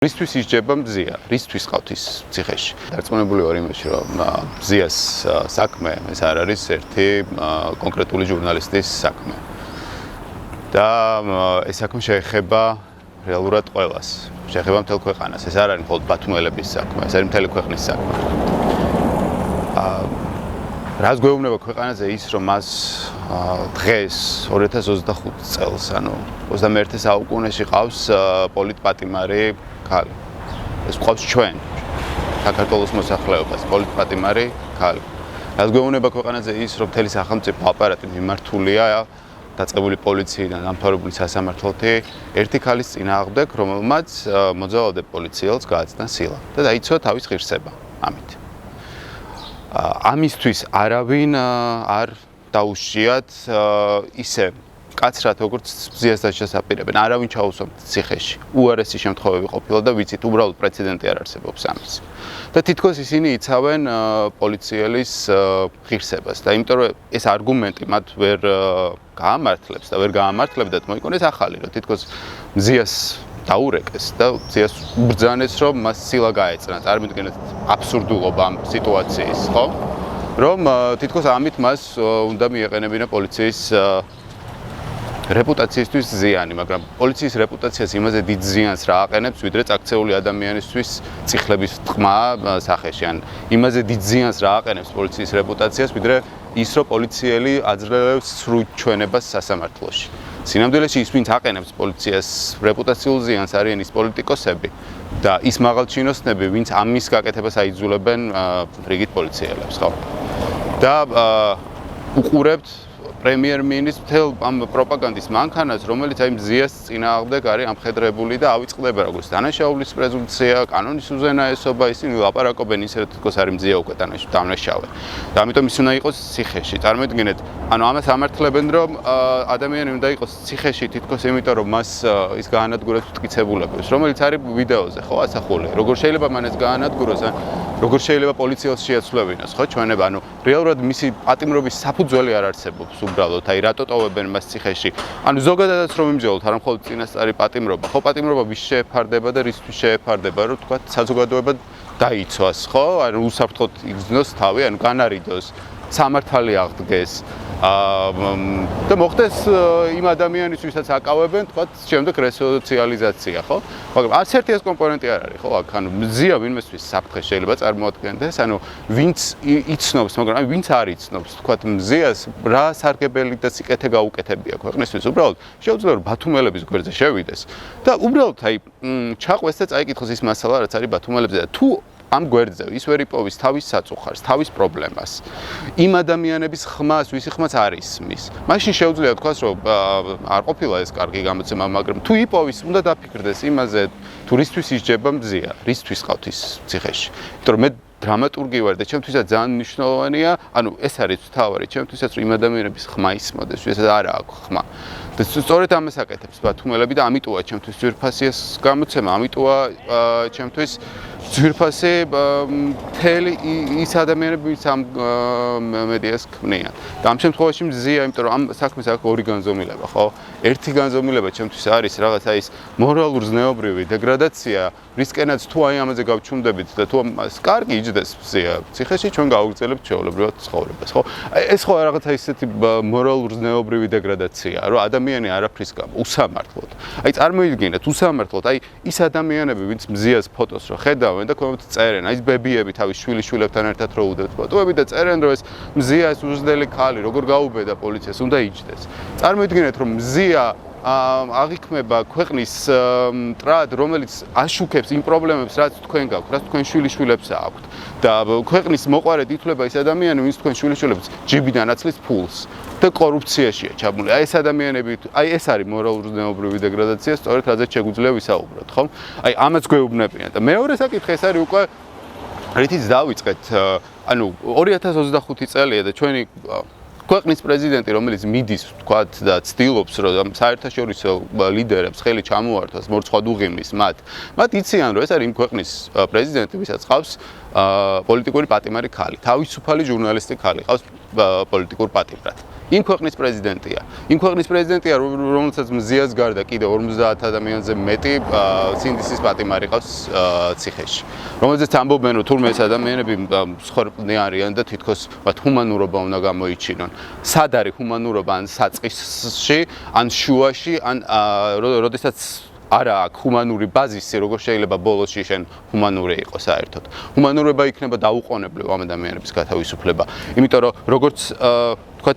რისთვის ისჯება მზია? რისთვის ყავთ ის ციხეში? დარწმუნებული ვარ იმაში, რომ მზიას საქმე ეს არ არის ერთი კონკრეტული ჟურნალისტის საქმე. და ეს საქმე შეეხება რეალურად ყველას. შეეხება მთელ ქვეყანას. ეს არ არის მხოლოდ ბათუმელების საქმე, ეს არის მთელი ქვეყნის საქმე. რას გვეუბნება ქვეყანაზე ის, რომ მას დღეს 2025 წელს, ანუ 21 საუკუნეში ყავს პოლიტპატიმარი ქალი. ეს ყავს ჩვენ საქართველოს მოსახლეობას, პოლიტპატიმარი ქალი. რას გვეუბნება ქვეყანაზე ის, რომ მთელი სახელმწიფო აპარატი მიმართულია დაწყებული პოლიციიდან დამთავრებული სასამართლოთი ერთი ქალის წინააღმდეგ, რომელმაც მოძალადე პოლიციელს გააცნა სილა და დაიცვა თავის ღირსება ამით. ამისთვის არავინ არ დაუშიათ ისე კაცრად როგორც მზიას დასჯას აპირებენ. არავინ ჩაუსვამთ ციხეში. უარესი შემთხვევები ყოფილა და ვიცით, უბრალოდ პრეცედენტი არ არსებობს ამის. და თითქოს ისინი იცავენ პოლიციელის ღირსებას და იმიტომ რომ ეს არგუმენტი მათ ვერ გაამართლებს და ვერ გაამართლებდათ, მოიგონეს ახალი, რომ თითქოს მზიას დაურეკეს და მზიას უბრძანეს, რომ მას სილა გაეწნა. წარმოგიდგენთ აბსურდულობა ამ სიტუაციის, ხო? რომ თითქოს ამით მას უნდა მიეყენებინა პოლიციის რეპუტაციისთვის ზიანი, მაგრამ პოლიციის რეპუტაციას იმაზე დიდ ზიანს რა აყენებს, ვიდრე წაქცეული ადამიანისთვის წიხლების თქმა სახეში. ან იმაზე დიდ ზიანს რა აყენებს პოლიციის რეპუტაციას, ვიდრე ის, რომ პოლიციელი აძლევს სრულ ჩვენებას სასამართლოში. სინამდვილეში ის, ვინც აყენებს პოლიციას რეპუტაციულ ზიანს, არიან ის პოლიტიკოსები და ის მაღალჩინოსნები, ვინც ამის გაკეთებას აიძულებენ რიგით პოლიციელებს, ხო? და უყურებთ პრემიერ-მინისტრს მთელ ამ პროპაგანდის მანქანას, რომელიც აი მზიას წინააღმდეგ არის ამხედრებული და ავიწყდება როგორც დანაშაულის პრეზუმპცია, კანონის უზენაესობა, ისინი ლაპარაკობენ ისე, რომ თითქოს არის მზია უკვე დანაშაული. და ამიტომ ის უნდა იყოს ციხეში. წარმოგიდგენთ, ანუ ამას ამართლებენ, რომ ადამიანი უნდა იყოს ციხეში თითქოს იმიტომ, რომ მას ის გაანადგურებს მტკიცებულებას, რომელიც არის ვიდეოზე, ხო, ასახული. როგორ შეიძლება მან ეს გაანადგუროს, ან როგორ შეიძლება პოლიციელს შეაცვლევინოს, ხო, ჩვენება, ანუ რეალურად მისი პატიმრობის საფუძველი არ არსებობს. უბრალოდ, აი რატო ტოვებენ მას ციხეში? ანუ ზოგადადაც რომ იმძეოლთ, არა მხოლოდ წინასწარი პატიმრობა, ხო, პატიმრობა ვის შეეფარდება და რისთვის შეეფარდება, რომ თქვა საზოგადოება დაიცვას, ხო? ანუ უსაფრთხოდ იგრძნოს თავი, ანუ განარიდოს, სამართალი აღდგეს. და მოხდეს იმ ადამიანის, ვისაც აკავებენ, თქვა, შემდეგ რესოციალიზაცია, ხო? მაგრამ არც ერთი ეს კომპონენტი არ არის, ხო? აქ ანუ მზია ვინმესთვის საფრთხე შეიძლება წარმოადგენდეს, ანუ ვინც იცნობს, მაგრამ აი ვინც არ იცნობს, თქვა, მზიას რა სარგებელი და სიკეთე გაუკეთებია ქვეყნისთვის, უბრალოდ შეუძლია რომ ბათუმელების გვერდზე შევიდეს და უბრალოდ აი ჩაყვეს და წაიკითხოს ის მასალა, რაც არის ბათუმელებზე და თუ ამ გვერდზე ის ვერ იპოვის თავის საწუხარს, თავის პრობლემას. იმ ადამიანების ხმას, ვისი ხმაც არ ისმის. მაშინ შეუძლია თქვას, რომ არ ყოფილა ეს კარგი გამოცემა, მაგრამ თუ იპოვის, უნდა დაფიქრდეს იმაზე, თუ რისთვის ისჯება მზია, რისთვის ყავთ ის ციხეში. იმიტომ რომ მე დრამატურგი ვარ და ჩემთვისაც ძალიან მნიშვნელოვანია, ანუ ეს არის თავარი, ჩემთვისაც რომ იმ ადამიანების ხმა ისმოდეს, ვისაც არ აქვს ხმა. და სწორედ ამას აკეთებს ბათუმელები და ამიტოა ჩემთვის ძვირფასი ეს გამოცემა, ამიტოა ჩემთვის ძვირფასი მთელი ის ადამიანები, ვინც ამ მედიას ქმნიან. და ამ შემთხვევაში მზია, იმიტომ რომ ამ საქმეს აქვს ორი განზომილება, ხო? ერთი განზომილება ჩემთვის არის რაღაცა ის მორალურ-ზნეობრივი დეგრადაცია, რისკენაც თუ აი ამაზე გავჩუმდებით და თუ ამას კარგი იჯდეს მზია ციხეში, ჩვენ გავაგრძელებთ ჩვეულებრივად ცხოვრებას, ხო? ეს ხო რაღაცა ისეთი მორალურ-ზნეობრივი დეგრადაცია, რომ ადამიანი არაფრის გამო უსამართლოდ. აი წარმოიდგინეთ, უსამართლოდ, აი ის ადამიანები, ვინც მზიას ფოტოს რო ხედავენ და ქვემოთ წერენ, აი ეს ბებიები თავის შვილიშვილებთან ერთად რო უდევთ ფოტოები და წერენ, რომ ეს მზია ეს უზრდელი ქალი, როგორ გაუბედა პოლიციას, უნდა იჯდეს. წარმოიდგინეთ, რომ მზია აღიქმება ქვეყნის მტრად, რომელიც აშუქებს იმ პრობლემებს, რაც თქვენ გაქვთ, რაც თქვენ შვილიშვილებს აქვთ. და ქვეყნის მოყარედ ითვლება ის ადამიანი, ვინც თქვენ შვილიშვილებს ჯიბიდან აცლის ფულს და კორუფციაშია ჩაბმული. აი ეს ადამიანები, აი ეს არის მორალურ-ზნეობრივი დეგრადაცია, სწორედ რაზეც შეგვიძლია ვისაუბროთ, ხო? აი ამაც გვეუბნებიან და მეორე საკითხი ეს არის უკვე რითიც დავიწყეთ, ანუ 2025 წელია და ჩვენი ქვეყნის პრეზიდენტი, რომელიც მიდის, თქვათ და ცდილობს, რომ საერთაშორისო ლიდერებს ხელი ჩამოართვას, მორცხვად უღიმის მათ იციან, რომ ეს არის იმ ქვეყნის პრეზიდენტი, ვისაც ყავს პოლიტიკური პატიმარი khali, თავისუფალი ჟურნალისტი khali ყავს პოლიტიკურ პატიმრად. იმ ქვეყნის პრეზიდენტია. იმ ქვეყნის პრეზიდენტია, რომელსაც მზიას გარდა კიდე 50 ადამიანზე მეტი სინდისის პატიმარი ყავს ციხეში. რომელზეც ამბობენ, რომ თურმე ეს ადამიანები მსხვერპლნი არიან და თითქოს მათ ჰუმანურობა უნდა გამოიჩინონ. სად არის ჰუმანურობა ან საწყისში, ან შუაში, ან როდესაც არა აქვს ჰუმანური ბაზისი, როგორ შეიძლება ბოლოსში შენ ჰუმანური იყოს საერთოდ. ჰუმანურობა იქნება დაუყოვნებლივ ამ ადამიანების გათავისუფლება. იმიტომ რომ როგორც თქვა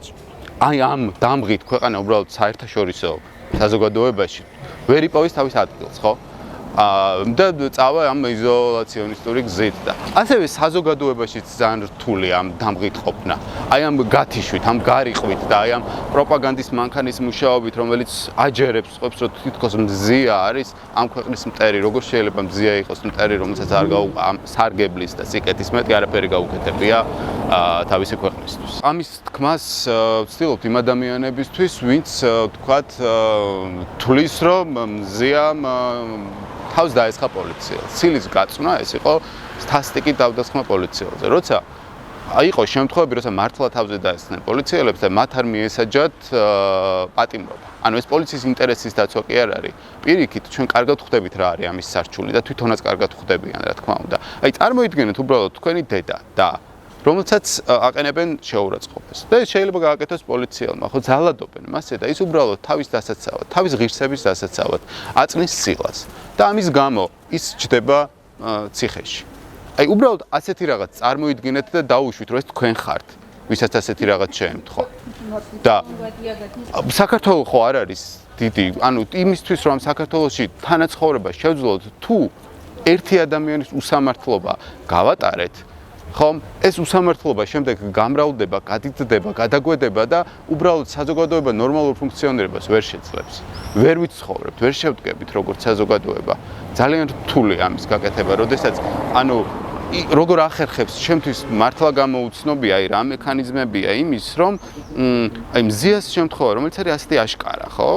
აი ამ დამღით ქვეყანა უბრალოდ საერთაშორისო საზოგადოებაში ვერ იპოვის თავის ადგილს, ხო? და წავა ამ იზოლაციონისტური გზით და ასევე საზოგადოებაში ძალიან რთული ამ დამღით ყოფნა. აი ამ გათიშვით, ამ გარიყვით და აი ამ პროპაგანდის მანქანის მუშაობით, რომელიც აჯერებს ყოფს, რომ თითქოს მზია არის ამ ქვეყნის მტერი, როგორ შეიძლება მზია იყოს მტერი, რომელსაც არ სარგებლის და სიკეთის მეტი არაფერი გაუკეთებია თავისი ქვეყნისთვის. ამის თქმას ვცდილობთ იმ ადამიანებისთვის, ვინც თქვათ თulis რომ მზიამ თავს დაესხა პოლიციელს. ცილის გაწვნა ეს იყო სტატისტიკით დავდასხმა პოლიციელზე. როცა იყო შემთხვევები, როცა მართლა თავზე დაესხნენ პოლიციელებს და მათ არ მიესაჯათ პატიმრობა. ანუ ეს პოლიციის ინტერესის დაცვა კი არ არის. პირიქით, ჩვენ კარგად ხვდებით რა არის ამის სარჩული და თვითონაც კარგად ხვდებიან, რა თქმა უნდა. აი წარმოიდგინეთ უბრალოდ თქვენი დედა და რომელსაც აყენებენ შეურაცხყოფას. და ეს შეიძლება გააკეთოს პოლიციელმა, ხო ძალადობენ მასე და ის უბრალოდ თავის დასაცავად, თავის ღირსების დასაცავად აწნის სილას. და ამის გამო ის ჯდება ციხეში. აი უბრალოდ ასეთი რაღაც წარმოიდგინეთ და დაუშვით, რომ ეს თქვენ ხართ, ვისაც ასეთი რაღაც შეემთხვა. და საქართველოს ხო არ არის დიდი, ანუ იმისთვის რომ საქართველოში თანაცხოვრება შევძლოთ, თუ ერთი ადამიანის უსამართლობა გავატარეთ, ხომ ეს უსამართლობა შემდეგ გამრავლდება, გადიდდება, გადაგვედება და უბრალოდ საზოგადოება ნორმალურ ფუნქციონირებას ვერ შეძლებს. ვერ ვიცხოვრებთ, ვერ შევდგებით როგორც საზოგადოება. ძალიან რთული ამის გაკეთება, როდესაც ანუ როგორ ახერხებს ჩემთვის მართლა გამოუცნობია, აი რა მექანიზმებია იმის, რომ აი მზიას შემთხვევა, რომელიც არის ასეთი აშკარა, ხო?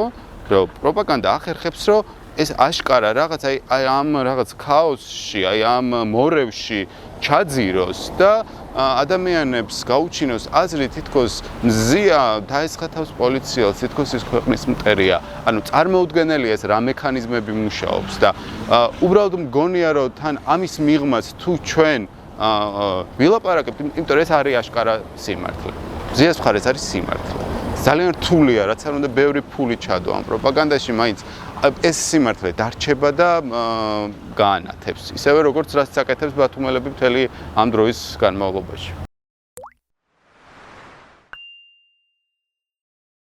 რომ პროპაგანდა ახერხებს, რომ ეს აშკარა რაღაც აი ამ რაღაც ქაოსში, აი ამ მორევში ჩაძიროს და ადამიანებს გაუჩინოს აზრი თითქოს მზია დაესხა თავს პოლიციელს, თითქოს ის ქვეყნის მტერია. ანუ წარმოუდგენელია ეს რა მექანიზმები მუშაობს და უბრალოდ მგონია რომ თან ამის მიღმაც თუ ჩვენ ვილაპარაკებთ, იმიტომ რომ ეს არის აშკარა სიმართლე. მზიას მხარეს არის სიმართლე. ძალიან რთულია, რაც არ უნდა ბევრი ფული ჩადო ამ პროპაგანდაში, მაინც ეს სიმართლე დარჩება და გაანათებს. ისევე როგორც რაც აკეთებს ბათუმელები მთელი ამ დროის განმავლობაში.